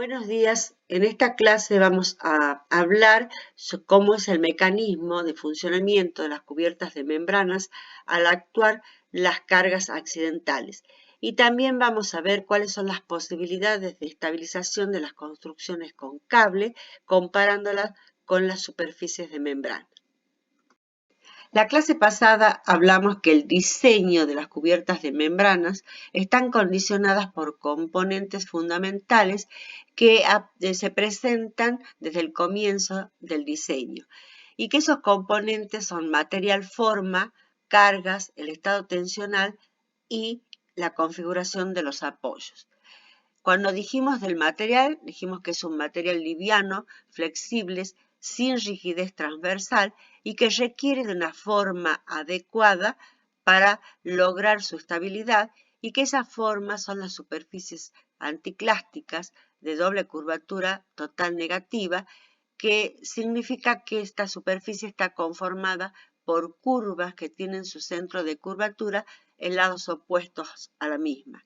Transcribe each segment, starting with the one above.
Buenos días. En esta clase vamos a hablar sobre cómo es el mecanismo de funcionamiento de las cubiertas de membranas al actuar las cargas accidentales. Y también vamos a ver cuáles son las posibilidades de estabilización de las construcciones con cable, comparándolas con las superficies de membrana. La clase pasada hablamos que el diseño de las cubiertas de membranas están condicionadas por componentes fundamentales que se presentan desde el comienzo del diseño y que esos componentes son material forma, cargas, el estado tensional y la configuración de los apoyos. Cuando dijimos del material, dijimos que es un material liviano, flexible, sin rigidez transversal y que requiere de una forma adecuada para lograr su estabilidad y que esas formas son las superficies anticlásticas de doble curvatura total negativa, que significa que esta superficie está conformada por curvas que tienen su centro de curvatura en lados opuestos a la misma.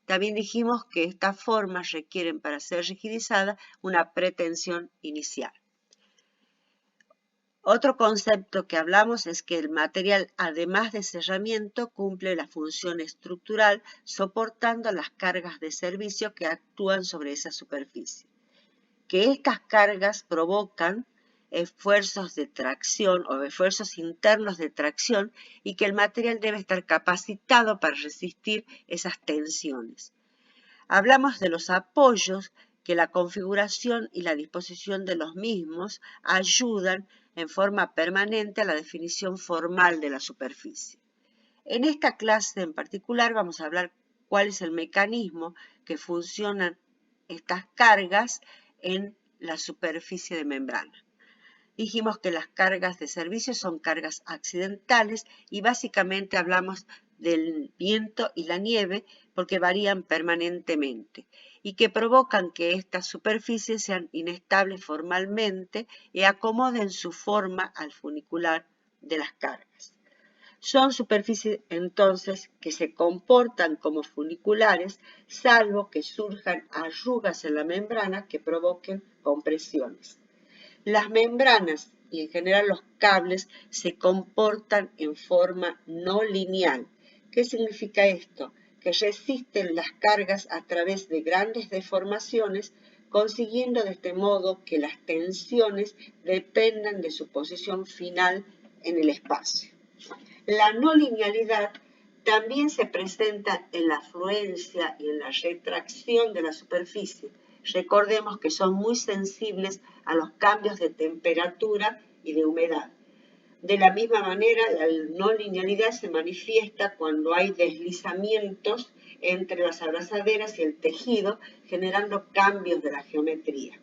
También dijimos que estas formas requieren para ser rigidizadas una pretensión inicial. Otro concepto que hablamos es que el material, además de cerramiento, cumple la función estructural soportando las cargas de servicio que actúan sobre esa superficie. Que estas cargas provocan esfuerzos de tracción o esfuerzos internos de tracción y que el material debe estar capacitado para resistir esas tensiones. Hablamos de los apoyos, que la configuración y la disposición de los mismos ayudan en forma permanente a la definición formal de la superficie. En esta clase en particular vamos a hablar cuál es el mecanismo que funcionan estas cargas en la superficie de membrana. Dijimos que las cargas de servicio son cargas accidentales y básicamente hablamos del viento y la nieve porque varían permanentemente y que provocan que estas superficies sean inestables formalmente y acomoden su forma al funicular de las cargas. Son superficies entonces que se comportan como funiculares salvo que surjan arrugas en la membrana que provoquen compresiones. Las membranas y en general los cables se comportan en forma no lineal. ¿Qué significa esto? Que resisten las cargas a través de grandes deformaciones, consiguiendo de este modo que las tensiones dependan de su posición final en el espacio. La no linealidad también se presenta en la fluencia y en la retracción de la superficie. Recordemos que son muy sensibles a los cambios de temperatura y de humedad. De la misma manera, la no linealidad se manifiesta cuando hay deslizamientos entre las abrazaderas y el tejido, generando cambios de la geometría.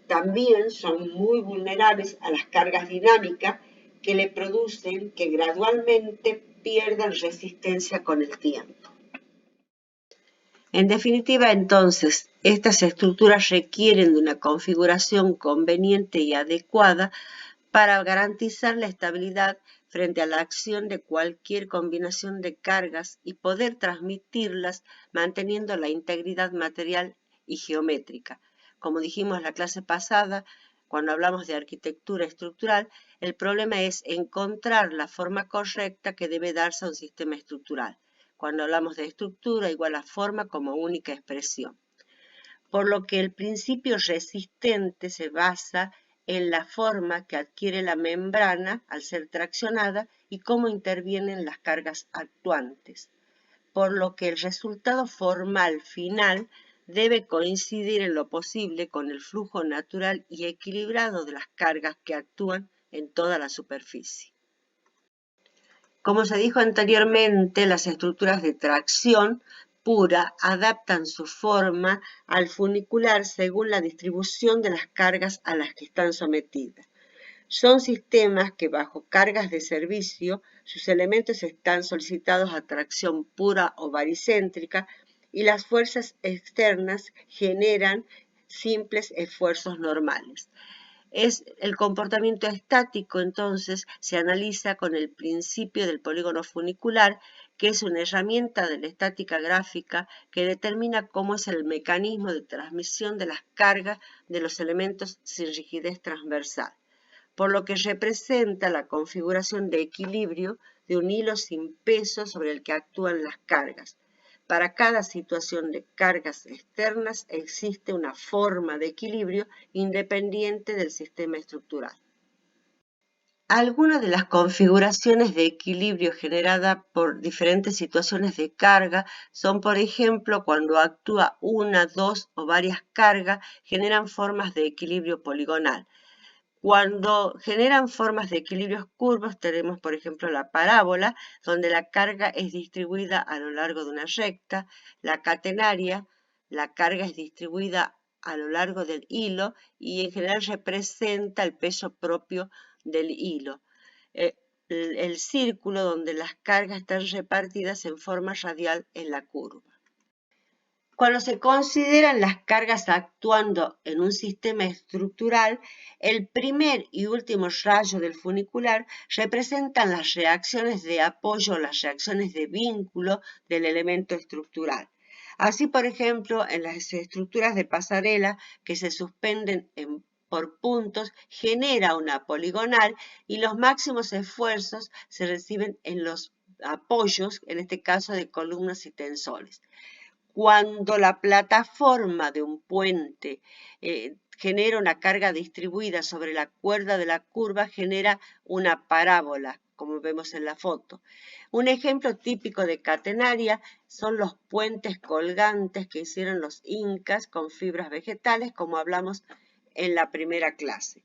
También son muy vulnerables a las cargas dinámicas que le producen que gradualmente pierdan resistencia con el tiempo. En definitiva, entonces, estas estructuras requieren de una configuración conveniente y adecuada para garantizar la estabilidad frente a la acción de cualquier combinación de cargas y poder transmitirlas manteniendo la integridad material y geométrica. Como dijimos en la clase pasada, cuando hablamos de arquitectura estructural, el problema es encontrar la forma correcta que debe darse a un sistema estructural. Cuando hablamos de estructura, igual a forma como única expresión. Por lo que el principio resistente se basa en la forma que adquiere la membrana al ser traccionada y cómo intervienen las cargas actuantes. Por lo que el resultado formal final debe coincidir en lo posible con el flujo natural y equilibrado de las cargas que actúan en toda la superficie. Como se dijo anteriormente, las estructuras de tracción pura adaptan su forma al funicular según la distribución de las cargas a las que están sometidas. Son sistemas que bajo cargas de servicio, sus elementos están solicitados a tracción pura o baricéntrica y las fuerzas externas generan simples esfuerzos normales. Es el comportamiento estático, entonces, se analiza con el principio del polígono funicular, que es una herramienta de la estática gráfica que determina cómo es el mecanismo de transmisión de las cargas de los elementos sin rigidez transversal, por lo que representa la configuración de equilibrio de un hilo sin peso sobre el que actúan las cargas. Para cada situación de cargas externas existe una forma de equilibrio independiente del sistema estructural. Algunas de las configuraciones de equilibrio generadas por diferentes situaciones de carga son, por ejemplo, cuando actúa una, dos o varias cargas, generan formas de equilibrio poligonal. Cuando generan formas de equilibrios curvos, tenemos, por ejemplo, la parábola, donde la carga es distribuida a lo largo de una recta, la catenaria, la carga es distribuida a lo largo del hilo y en general representa el peso propio del hilo. El círculo donde las cargas están repartidas en forma radial en la curva. Cuando se consideran las cargas actuando en un sistema estructural, el primer y último rayo del funicular representan las reacciones de apoyo o las reacciones de vínculo del elemento estructural. Así, por ejemplo, en las estructuras de pasarela que se suspenden por puntos, genera una poligonal y los máximos esfuerzos se reciben en los apoyos, en este caso de columnas y tensores. Cuando la plataforma de un puente genera una carga distribuida sobre la cuerda de la curva, genera una parábola, como vemos en la foto. Un ejemplo típico de catenaria son los puentes colgantes que hicieron los incas con fibras vegetales, como hablamos en la primera clase.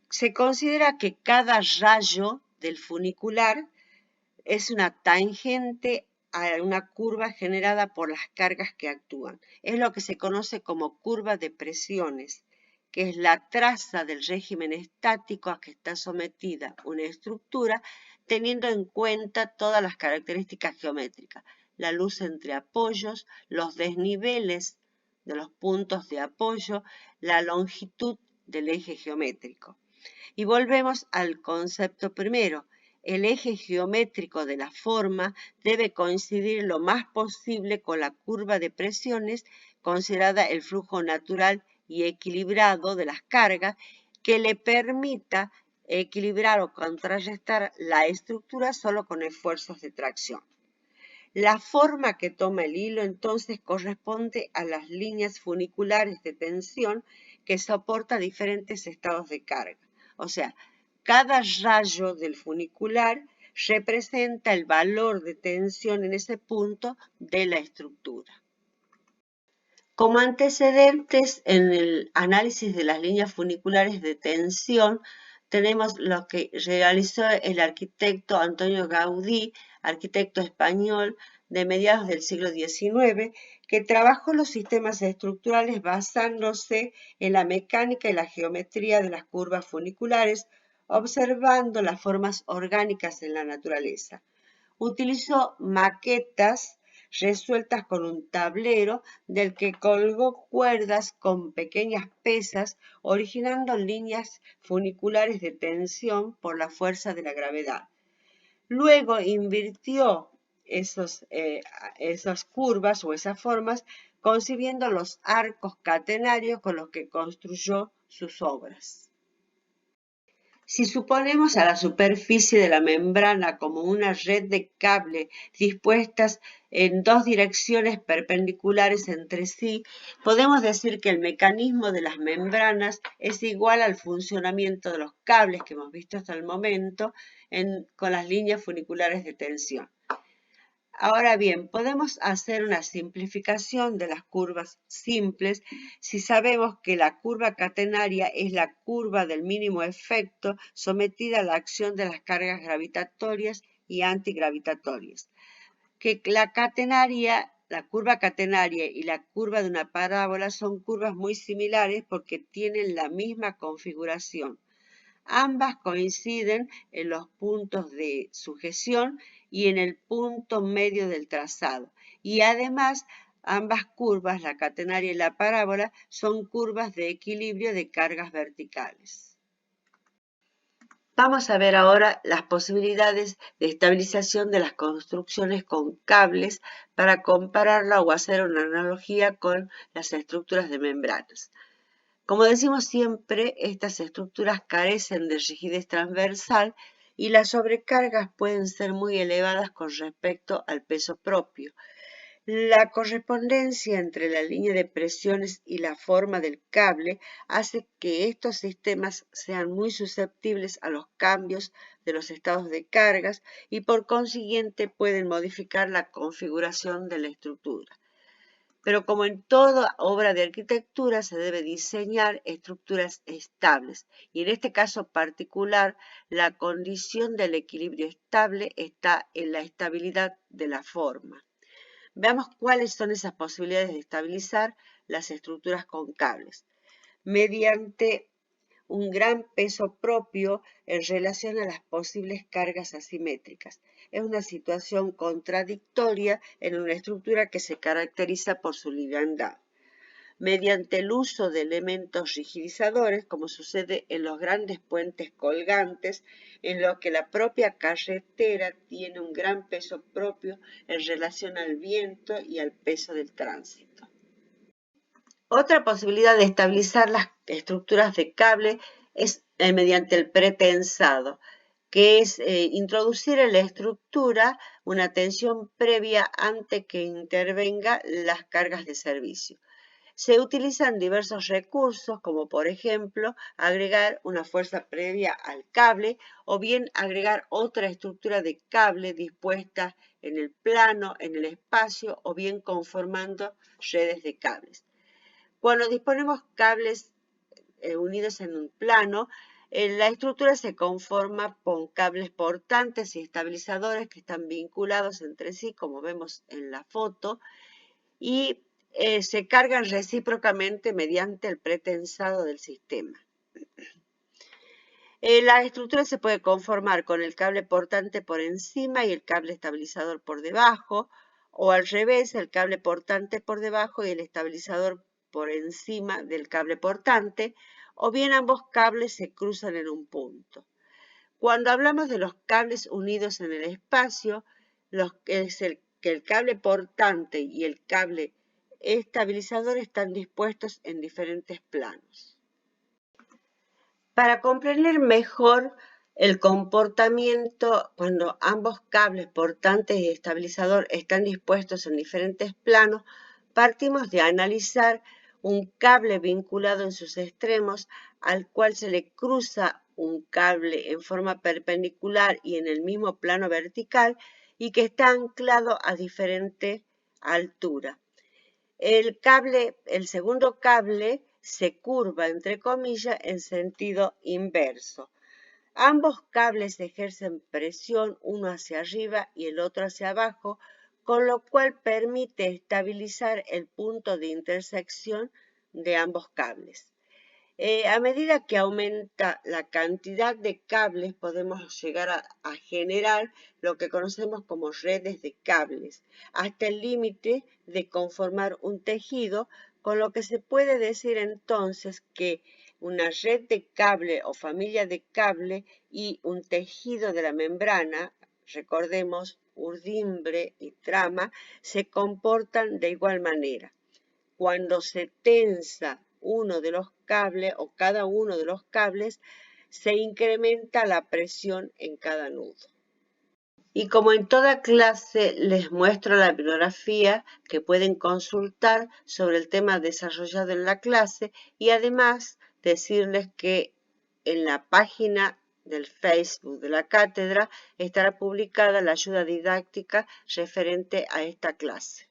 Se considera que cada rayo del funicular es una tangente a una curva generada por las cargas que actúan. Es lo que se conoce como curva de presiones, que es la traza del régimen estático a que está sometida una estructura, teniendo en cuenta todas las características geométricas, la luz entre apoyos, los desniveles de los puntos de apoyo, la longitud del eje geométrico. Y volvemos al concepto primero. El eje geométrico de la forma debe coincidir lo más posible con la curva de presiones, considerada el flujo natural y equilibrado de las cargas, que le permita equilibrar o contrarrestar la estructura solo con esfuerzos de tracción. La forma que toma el hilo entonces corresponde a las líneas funiculares de tensión que soporta diferentes estados de carga. O sea, cada rayo del funicular representa el valor de tensión en ese punto de la estructura. Como antecedentes en el análisis de las líneas funiculares de tensión, tenemos lo que realizó el arquitecto Antonio Gaudí, arquitecto español de mediados del siglo XIX, que trabajó los sistemas estructurales basándose en la mecánica y la geometría de las curvas funiculares, observando las formas orgánicas en la naturaleza. Utilizó maquetas resueltas con un tablero del que colgó cuerdas con pequeñas pesas, originando líneas funiculares de tensión por la fuerza de la gravedad. Luego invirtió esas curvas o esas formas, concibiendo los arcos catenarios con los que construyó sus obras. Si suponemos a la superficie de la membrana como una red de cable dispuestas en dos direcciones perpendiculares entre sí, podemos decir que el mecanismo de las membranas es igual al funcionamiento de los cables que hemos visto hasta el momento con las líneas funiculares de tensión. Ahora bien, podemos hacer una simplificación de las curvas simples si sabemos que la curva catenaria es la curva del mínimo efecto sometida a la acción de las cargas gravitatorias y antigravitatorias. Que la curva catenaria y la curva de una parábola son curvas muy similares porque tienen la misma configuración. Ambas coinciden en los puntos de sujeción y en el punto medio del trazado. Y además, ambas curvas, la catenaria y la parábola, son curvas de equilibrio de cargas verticales. Vamos a ver ahora las posibilidades de estabilización de las construcciones con cables para compararla o hacer una analogía con las estructuras de membranas. Como decimos siempre, estas estructuras carecen de rigidez transversal y las sobrecargas pueden ser muy elevadas con respecto al peso propio. La correspondencia entre la línea de presiones y la forma del cable hace que estos sistemas sean muy susceptibles a los cambios de los estados de cargas y por consiguiente pueden modificar la configuración de la estructura. Pero como en toda obra de arquitectura se debe diseñar estructuras estables y en este caso particular la condición del equilibrio estable está en la estabilidad de la forma. Veamos cuáles son esas posibilidades de estabilizar las estructuras con cables. Mediante un gran peso propio en relación a las posibles cargas asimétricas. Es una situación contradictoria en una estructura que se caracteriza por su liviandad. Mediante el uso de elementos rigidizadores, como sucede en los grandes puentes colgantes, en los que la propia carretera tiene un gran peso propio en relación al viento y al peso del tránsito. Otra posibilidad de estabilizar las estructuras de cable es mediante el pretensado, que es introducir en la estructura una tensión previa antes que intervenga las cargas de servicio. Se utilizan diversos recursos, como por ejemplo agregar una fuerza previa al cable o bien agregar otra estructura de cable dispuesta en el plano, en el espacio o bien conformando redes de cables. Cuando disponemos cables unidos en un plano, la estructura se conforma con cables portantes y estabilizadores que están vinculados entre sí, como vemos en la foto, y se cargan recíprocamente mediante el pretensado del sistema. La estructura se puede conformar con el cable portante por encima y el cable estabilizador por debajo, o al revés, el cable portante por debajo y el estabilizador por encima del cable portante, o bien ambos cables se cruzan en un punto. Cuando hablamos de los cables unidos en el espacio, es que el cable portante y el cable estabilizador están dispuestos en diferentes planos. Para comprender mejor el comportamiento cuando ambos cables portantes y estabilizador están dispuestos en diferentes planos, partimos de analizar un cable vinculado en sus extremos al cual se le cruza un cable en forma perpendicular y en el mismo plano vertical y que está anclado a diferente altura. El segundo cable se curva, entre comillas, en sentido inverso. Ambos cables ejercen presión uno hacia arriba y el otro hacia abajo, con lo cual permite estabilizar el punto de intersección de ambos cables. A medida que aumenta la cantidad de cables, podemos llegar a generar lo que conocemos como redes de cables, hasta el límite de conformar un tejido, con lo que se puede decir entonces que una red de cable o familia de cable y un tejido de la membrana, recordemos urdimbre y trama, se comportan de igual manera. Cuando se tensa uno de los cables o cada uno de los cables, se incrementa la presión en cada nudo. Y como en toda clase les muestro la bibliografía que pueden consultar sobre el tema desarrollado en la clase y además decirles que en la página del Facebook de la cátedra estará publicada la ayuda didáctica referente a esta clase.